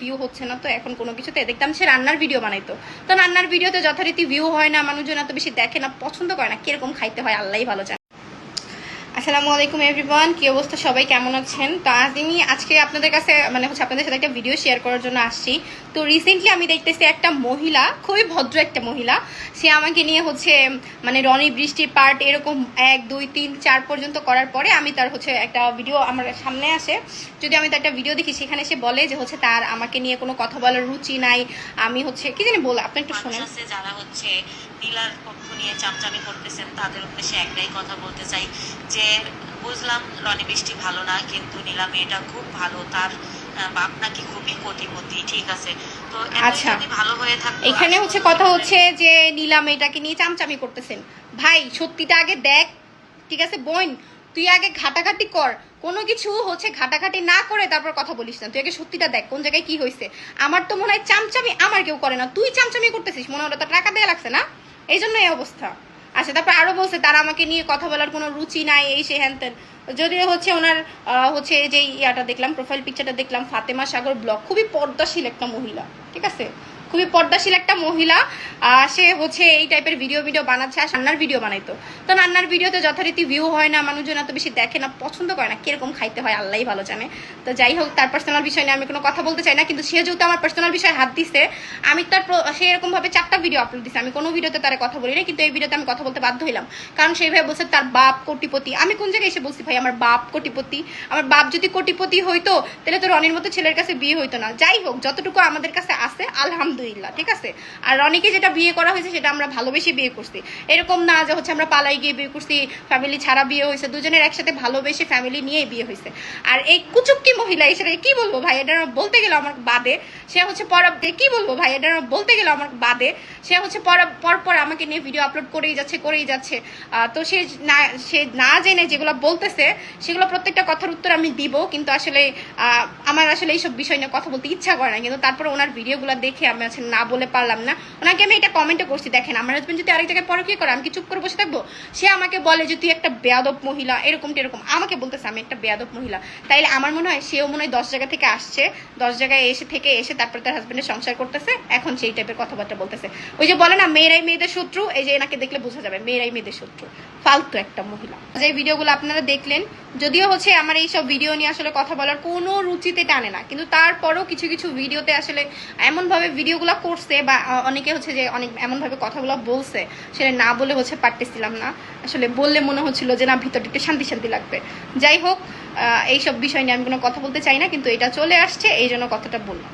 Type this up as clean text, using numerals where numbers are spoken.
View হচ্ছে না, তো এখন কোনো কিছুতে দেখতাম সে রান্নার ভিডিও বানাইতো, তো রান্নার ভিডিওতে যথারীতি ভিউ হয় না, মানুষজন এত বেশি দেখে না, পছন্দ করে না, কিরকম খাইতে হয় আল্লাহই ভালো জানে। আসসালামু আলাইকুম এভরিওয়ান, কি অবস্থা, সবাই কেমন আছেন? তো আমি আজকে আপনাদের কাছে আপনাদের সাথে একটা ভিডিও শেয়ার করার জন্য আসছি। তো রিসেন্টলি আমি দেখতেছি একটা মহিলা, খুবই ভদ্র একটা মহিলা, সে আমাকে নিয়ে রনি বৃষ্টির পার্ট এরকম 1 2 3 4 পর্যন্ত করার পরে আমি তার একটা ভিডিও আমার সামনে আসে, যদি আমি তার একটা ভিডিও দেখি সেখানে সে বলে যে তার আমাকে নিয়ে কোনো কথা বলার রুচি নাই। আমি কি জানি বলে, আপনি একটু শোনেন। যারা নীলার পক্ষ নিয়ে চামচামি করতেছেন তাদের উদ্দেশ্যে একটাই কথা বলতে চাই যে বুঝলাম রনি বৃষ্টি ভালো না, কিন্তু নীলা মেয়েটা খুব ভালো, তার বাপ নাকি খুবই কোটিপতি, ঠিক আছে? তো আচ্ছা, ভালো হয়ে থাকতো। এখানে কথা হচ্ছে যে নীলা মেয়েটাকে নিয়ে চামচামি করতেছেন। ভাই সত্যিটা আগে দেখ, ঠিক আছে বোন, তুই আগে ঘাটাঘাটি কর, কোনো কিছু ঘাটাঘাটি না করে তারপর কথা বলিস না, তুই আগে সত্যিটা দেখ কোন জায়গায় কি হয়েছে। আমার তো মনে হয় চামচামি আমার কেউ করে না, তুই চামচামি করতেছিস, মনে হলো তো টাকা দেওয়া লাগছে না, এই জন্য এই অবস্থা। আচ্ছা, তারপর আরো বলছে তার আমাকে নিয়ে কথা বলার কোনো রুচি নাই, এই সে হ্যান ত্যান। যদিও ওনার যে ইয়াটা দেখলাম, প্রোফাইল পিকচারটা দেখলাম, ফাতেমা সাগর ব্লগ, খুবই পর্দাশীল একটা মহিলা, ঠিক আছে, খুবই পর্দাশীল একটা মহিলা। সে এই টাইপের ভিডিও বানাচ্ছে, আর রান্নার ভিডিও বানাইতো, তো রান্নার ভিডিওতে যথারীতি ভিউ হয় না, মানুষজন এত বেশি দেখে না, পছন্দ করে না, কিরকম খাইতে হয় আল্লাহই ভালো জানে। তো যাই হোক, তার পার্সোনাল বিষয় নিয়ে আমি কোনো কথা বলতে চাই না, কিন্তু সে যেহেতু আমার পার্সোনাল বিষয়ে হাত দিছে, আমি সে এরকম ভাবে 4টা ভিডিও আপলোড দিছে, আমি কোনো ভিডিওতে তার কথা বলি না, কিন্তু এই ভিডিওতে আমি কথা বলতে বাধ্য হইলাম, কারণ সেইভাবে বলছে তার বাপ কোটিপতি। আমি কোন জায়গায় এসে বলছি ভাই আমার বাপ কোটিপতি? আমার বাপ যদি কোটিপতি হইতো তাহলে তো রনির মতো ছেলের কাছে বিয়ে হইতো না। যাই হোক, যতটুকু আমাদের কাছে আছে আলহামদুলিল্লাহ, ঠিক আছে। আর রনিকে যেটা বিয়ে করা হয়েছে সেটা আমরা ভালোবেসে বিয়ে করছি, এরকম না যে আমরা পালাই গিয়ে বিয়ে করছি, ফ্যামিলি ছাড়া বিয়ে হয়েছে, দুজনের একসাথে ভালোবেসে ফ্যামিলি নিয়ে বিয়ে হয়েছে। আর এই কুচুক্কি মহিলা এসে কি বলবো ভাই, এটা বলতে গেলে আমার বাদে, সে কি বলবো ভাই, এটা বলতে গেলে আমার বাদে, সে পর আমাকে নিয়ে ভিডিও আপলোড করেই যাচ্ছে। তো সে না জেনে যেগুলো বলতেছে সেগুলো প্রত্যেকটা কথার উত্তর আমি দিব, কিন্তু আসলে আমার এইসব বিষয় নিয়ে কথা বলতে ইচ্ছা করে না, কিন্তু তারপরে ওনার ভিডিওগুলো দেখে আমি না বলে পারলাম না। ওনাকে আমি এটা কমেন্টে করছি, দেখেন আমার হাজবেন্ড যদি আরেক জায়গায় পরকীয়া করে আমি কি চুপ করে বসে থাকবো? সে আমাকে বলে যে তুই একটা বেয়াদব মহিলা, এরকম আমাকে বলতেছে আমি একটা বেয়াদব মহিলা। তাইলে আমার মনে হয় সেও মনে হয় 10 জায়গা থেকে আসছে, 10 জায়গায় এসে তারপরে তার হাজবেন্ডের সংসার করতেছে, এখন সেই টাইপের কথাবার্তা বলতেছে। ওই যে বলে না মেয়েরাই মেয়েদের শত্রু, এই যে এনাকে দেখলে বোঝা যাবে মেয়েরাই মেয়েদের শত্রু, ফালতু একটা মহিলা। যে ভিডিওগুলো আপনারা দেখলেন, যদিও আমার এইসব ভিডিও নিয়ে আসলে কথা বলার কোনো রুচিতে টানে না, কিন্তু তারপরও কিছু কিছু ভিডিওতে আসলে এমনভাবে ভিডিওগুলো করছে, বা অনেকে যে অনেক এমনভাবে কথাগুলো বলছে, সেটা না বলে পারতেছিলাম না, আসলে বললে মনে হচ্ছিল যে না ভিতরটা একটু শান্তি শান্তি লাগবে। যাই হোক, এইসব বিষয় নিয়ে আমি কোনো কথা বলতে চাই না, কিন্তু এটা চলে আসছে এই জন্য কথাটা বললাম।